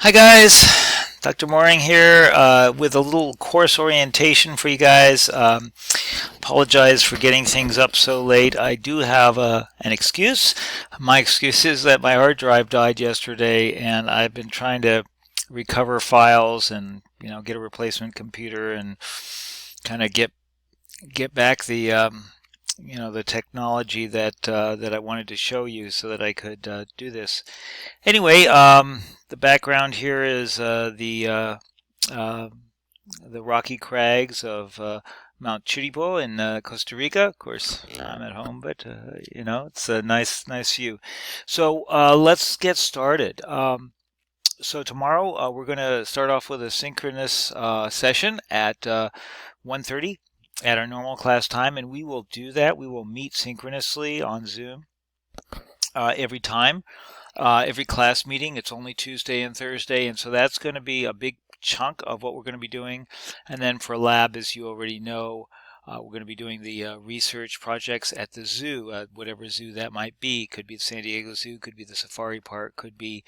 Hi guys, Dr. Mooring here with a little course orientation for you guys. Apologize for getting things up so late. I do have an excuse. My excuse is that my hard drive died yesterday, and I've been trying to recover files and get a replacement computer and kind of get back the technology that I wanted to show you so that I could do this. Anyway, the background here is uh, the rocky crags of Mount Chiribo in Costa Rica. Of course, I'm at home, but it's a nice view. So let's get started. So tomorrow we're going to start off with a synchronous session at 1:30 at our normal class time, and we will do that. We will meet synchronously on Zoom every time. Every class meeting. It's only Tuesday and Thursday, and so that's going to be a big chunk of what we're going to be doing. And then for lab, as you already know, we're going to be doing the research projects at the zoo, whatever zoo that might be. Could be the San Diego Zoo, could be the Safari Park, could be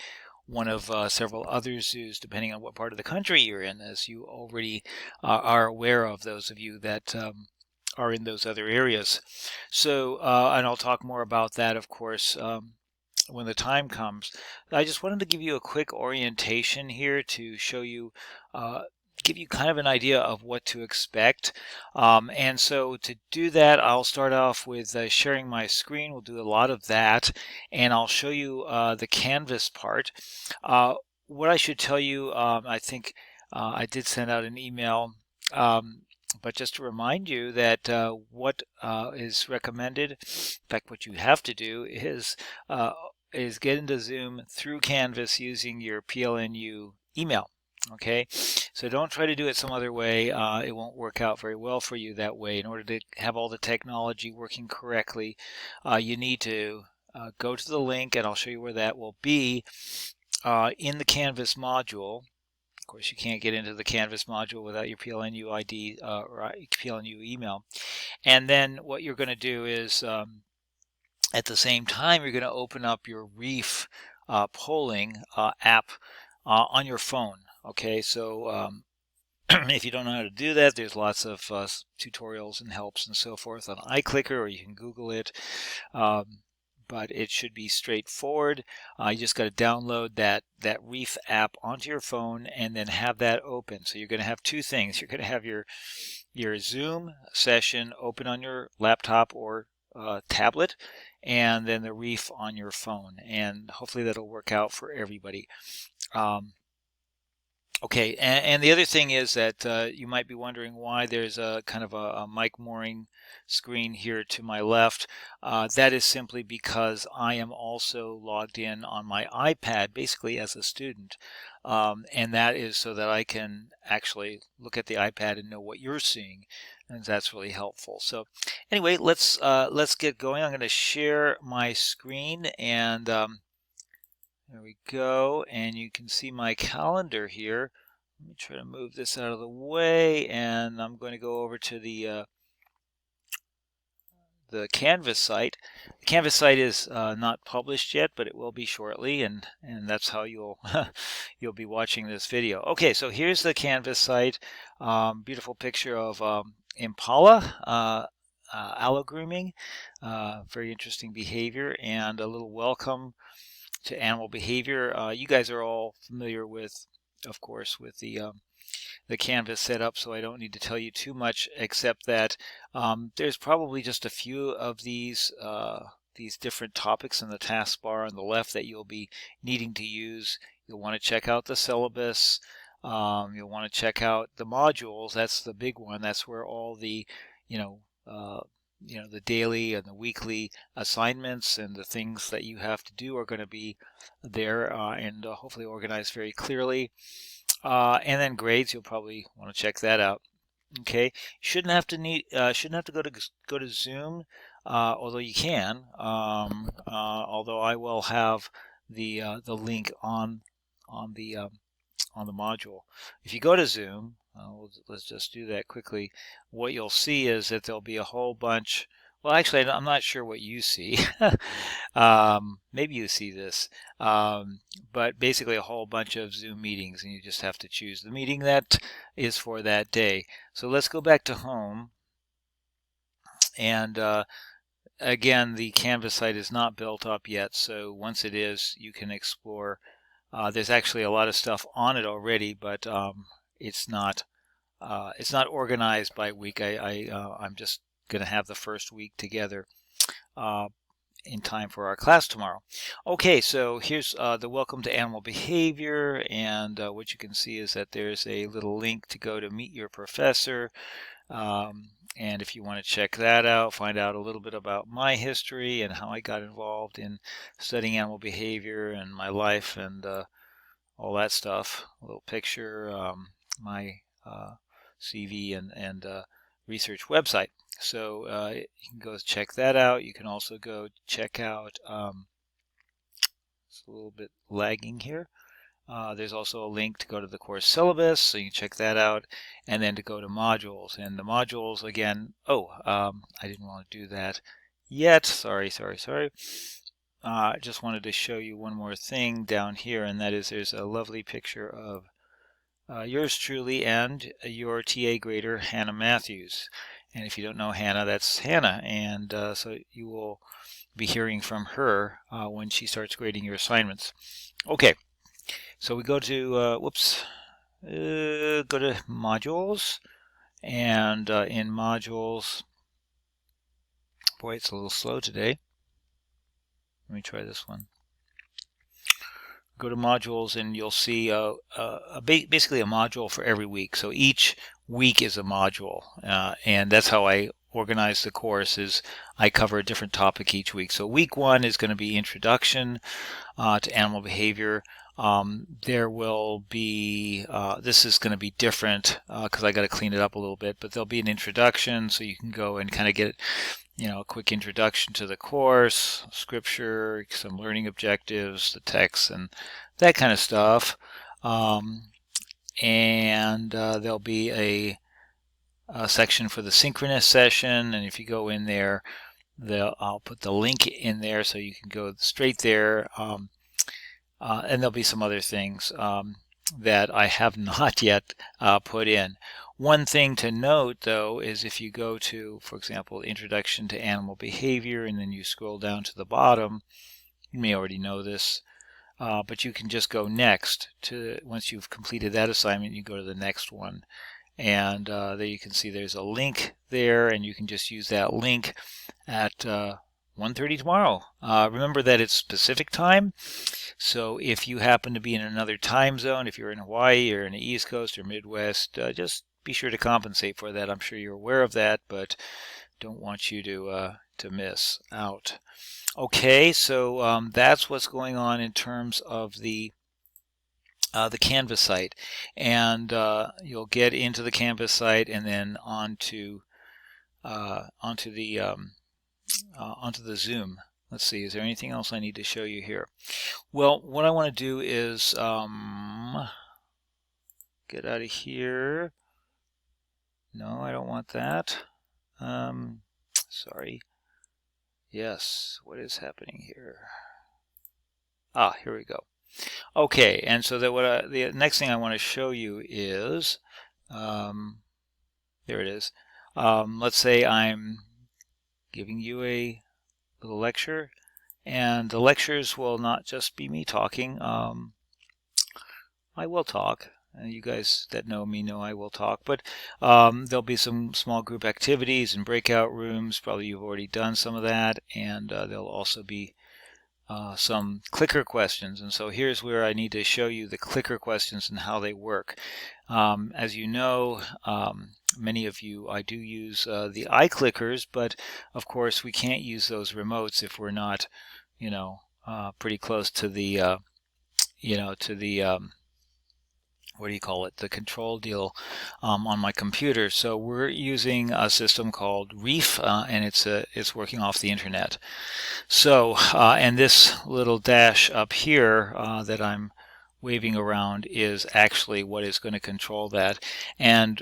one of several other zoos, depending on what part of the country you're in, as you already are aware of, those of you that are in those other areas. So, and I'll talk more about that, of course, when the time comes. I just wanted to give you a quick orientation here to show you, give you kind of an idea of what to expect. And so to do that, I'll start off with sharing my screen. We'll do a lot of that, and I'll show you the Canvas part. What I should tell you, I think I did send out an email. But just to remind you that what is recommended, in fact, what you have to do is get into Zoom through Canvas using your PLNU email. Okay, so don't try to do it some other way. It won't work out very well for you that way. In order to have all the technology working correctly, you need to go to the link, and I'll show you where that will be in the Canvas module. Of course, you can't get into the Canvas module without your PLNU ID or PLNU email. And then what you're going to do is at the same time, you're going to open up your Reef polling app on your phone. Okay, so if you don't know how to do that, there's lots of tutorials and helps and so forth on iClicker, or you can Google it. But it should be straightforward. You just got to download that Reef app onto your phone and then have that open. So you're going to have two things. You're going to have your Zoom session open on your laptop or tablet, and then the Reef on your phone, and hopefully that'll work out for everybody. Okay, and the other thing is that you might be wondering why there's a kind of a Mike Mooring screen here to my left. That is simply because I am also logged in on my iPad, basically as a student, and that is so that I can actually look at the iPad and know what you're seeing, and that's really helpful. So, anyway, let's get going. I'm going to share my screen, and there we go, and you can see my calendar here. Let me try to move this out of the way, and I'm going to go over to the Canvas site. The Canvas site is not published yet, but it will be shortly, and that's how you'll you'll be watching this video. Okay, so here's the Canvas site. Beautiful picture of impala. Allo grooming, very interesting behavior, and a little welcome to animal behavior. You guys are all familiar with, of course, with the Canvas setup, so I don't need to tell you too much, except that there's probably just a few of these different topics in the taskbar on the left that you'll be needing to use. You'll want to check out the syllabus. You'll want to check out the modules. That's the big one. That's where all the you know the daily and the weekly assignments and the things that you have to do are going to be there, and hopefully organized very clearly. And then grades, you'll probably want to check that out. Okay, shouldn't have to go to Zoom, although you can. Although I will have the link on the module. If you go to Zoom, let's just do that quickly. What you'll see is that there'll be a whole bunch. Well, actually, I'm not sure what you see. Maybe you see this, but basically a whole bunch of Zoom meetings, and you just have to choose the meeting that is for that day. So let's go back to home, and again, the Canvas site is not built up yet, so once it is, you can explore. There's actually a lot of stuff on it already, but it's not organized by week. I'm just going to have the first week together in time for our class tomorrow. Okay, so here's the welcome to animal behavior, and what you can see is that there's a little link to go to meet your professor. And if you want to check that out, find out a little bit about my history and how I got involved in studying animal behavior and my life and all that stuff. A little picture, my CV and research website. So you can go check that out. You can also go check out, it's a little bit lagging here. There's also a link to go to the course syllabus, so you can check that out, and then to go to modules. And the modules, again, I didn't want to do that yet. Sorry. I just wanted to show you one more thing down here, and that is there's a lovely picture of yours truly and your TA grader, Hannah Matthews. And if you don't know Hannah, that's Hannah, and so you will be hearing from her when she starts grading your assignments. Okay. So we go to, go to modules, and in modules, boy, it's a little slow today. Let me try this one. Go to modules, and you'll see basically a module for every week. So each week is a module, and that's how I organize the course. Is I cover a different topic each week. So week 1 is going to be introduction to animal behavior. There will be, this is going to be different because I got to clean it up a little bit, but there'll be an introduction, so you can go and kind of get, a quick introduction to the course, scripture, some learning objectives, the text, and that kind of stuff. And there'll be a section for the synchronous session, and if you go in there, I'll put the link in there so you can go straight there. And there'll be some other things that I have not yet put in. One thing to note, though, is if you go to, for example, Introduction to Animal Behavior, and then you scroll down to the bottom, you may already know this, but you can just go next. Once you've completed that assignment, you go to the next one. And there you can see there's a link there, and you can just use that link at 1:30 tomorrow. Remember that it's Pacific time, so if you happen to be in another time zone, if you're in Hawaii or in the East Coast or Midwest, just be sure to compensate for that. I'm sure you're aware of that, but don't want you to miss out. Okay, so that's what's going on in terms of the Canvas site, and you'll get into the Canvas site and then onto the Zoom. Let's see, is there anything else I need to show you here? Well, what I want to do is get out of here. No, I don't want that. Sorry. Yes, what is happening here? Here we go. Okay, and so that the next thing I want to show you is, there it is. Let's say I'm giving you a little lecture, and the lectures will not just be me talking. I will talk, and you guys that know me know I will talk, but there'll be some small group activities and breakout rooms. Probably you've already done some of that, and there'll also be some clicker questions. And so here's where I need to show you the clicker questions and how they work. As you know, many of you, I do use the iClickers, but of course we can't use those remotes if we're not, pretty close to the, what do you call it, the control deal on my computer. So we're using a system called Reef, and it's working off the internet. So and this little dash up here that I'm waving around is actually what is going to control that, and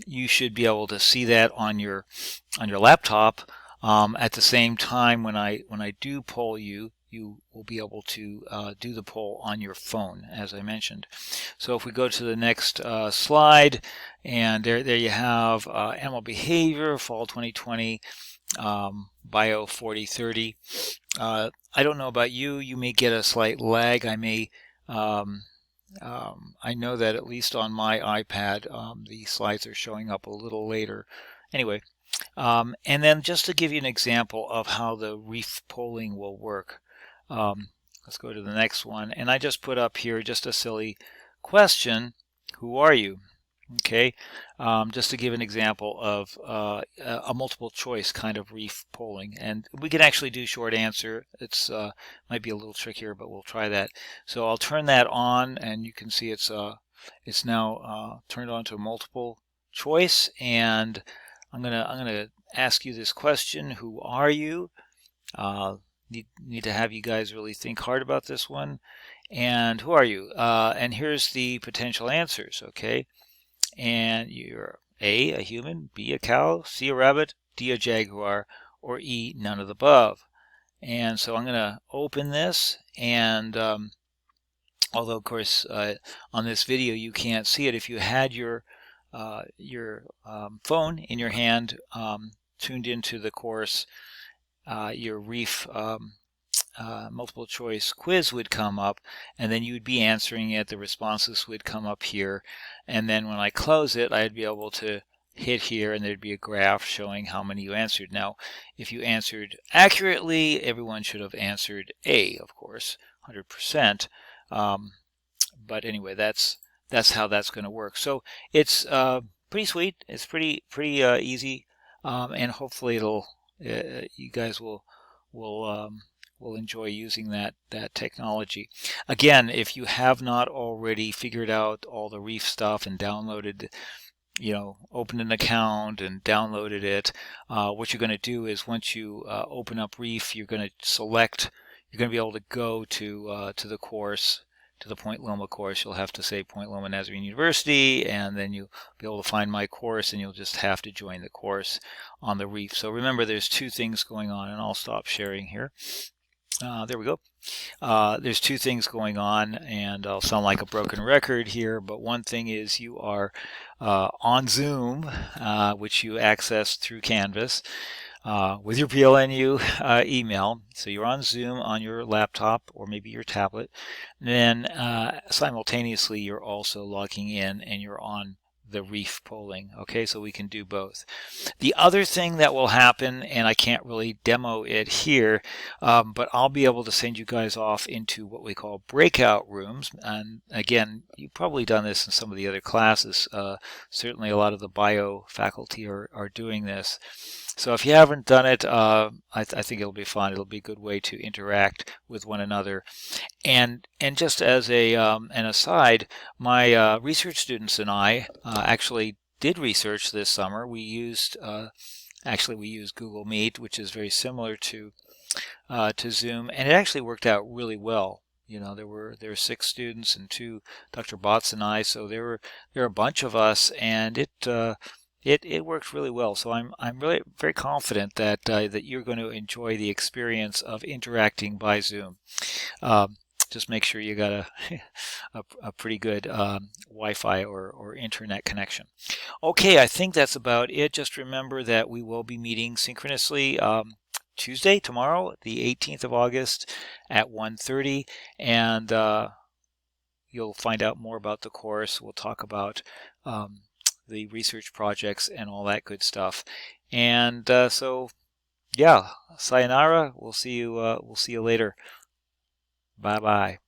you should be able to see that on your laptop. At the same time, when I do poll you, you will be able to do the poll on your phone, as I mentioned. So if we go to the next slide, and there you have animal behavior, fall 2020, bio 4030. I don't know about you. You may get a slight lag. I may. I know that at least on my iPad, the slides are showing up a little later. Anyway, and then just to give you an example of how the reef polling will work, let's go to the next one. And I just put up here just a silly question: who are you? Okay, just to give an example of a multiple choice kind of reef polling, and we can actually do short answer. It's might be a little trickier, but we'll try that. So I'll turn that on, and you can see it's now turned on to multiple choice, and I'm gonna ask you this question: who are you? Need to have you guys really think hard about this one. And who are you? And here's the potential answers. Okay. And you're A, a human, B, a cow, C, a rabbit, D, a jaguar, or E, none of the above. And so I'm going to open this, and although of course on this video you can't see it, if you had your phone in your hand tuned into the course, your reef multiple choice quiz would come up, and then you would be answering it. The responses would come up here, and then when I close it, I'd be able to hit here, and there'd be a graph showing how many you answered. Now, if you answered accurately, everyone should have answered A, of course, 100%. But anyway, that's how that's going to work. So it's pretty sweet. It's pretty easy, and hopefully it'll you guys will enjoy using that technology. Again, if you have not already figured out all the reef stuff and downloaded, opened an account and downloaded it, what you're going to do is once you open up Reef, you're going to be able to go to the course, to the Point Loma course. You'll have to say Point Loma Nazarene University, and then you'll be able to find my course, and you'll just have to join the course on the Reef. So remember, there's two things going on, and I'll stop sharing here. There we go. There's two things going on, and I'll sound like a broken record here, but one thing is you are on Zoom, which you access through Canvas with your PLNU email. So you're on Zoom on your laptop or maybe your tablet. And then simultaneously, you're also logging in and you're on the Reef polling. Okay, so we can do both. The other thing that will happen, and I can't really demo it here, but I'll be able to send you guys off into what we call breakout rooms. And again, you've probably done this in some of the other classes. Certainly a lot of the bio faculty are doing this. So if you haven't done it, I think it'll be fun. It'll be a good way to interact with one another. And just as an aside, my research students and I actually did research this summer. We used Google Meet, which is very similar to Zoom, and it actually worked out really well. There were 6 students and 2 Dr. Botts and I, so there were a bunch of us, and it worked really well. So I'm really very confident that you're going to enjoy the experience of interacting by Zoom. Just make sure you got a pretty good Wi-Fi or internet connection. Okay, I think that's about it. Just remember that we will be meeting synchronously Tuesday, tomorrow, the 18th of August at 1:30, and you'll find out more about the course. We'll talk about the research projects and all that good stuff. And so, yeah, sayonara. We'll see you later. Bye bye.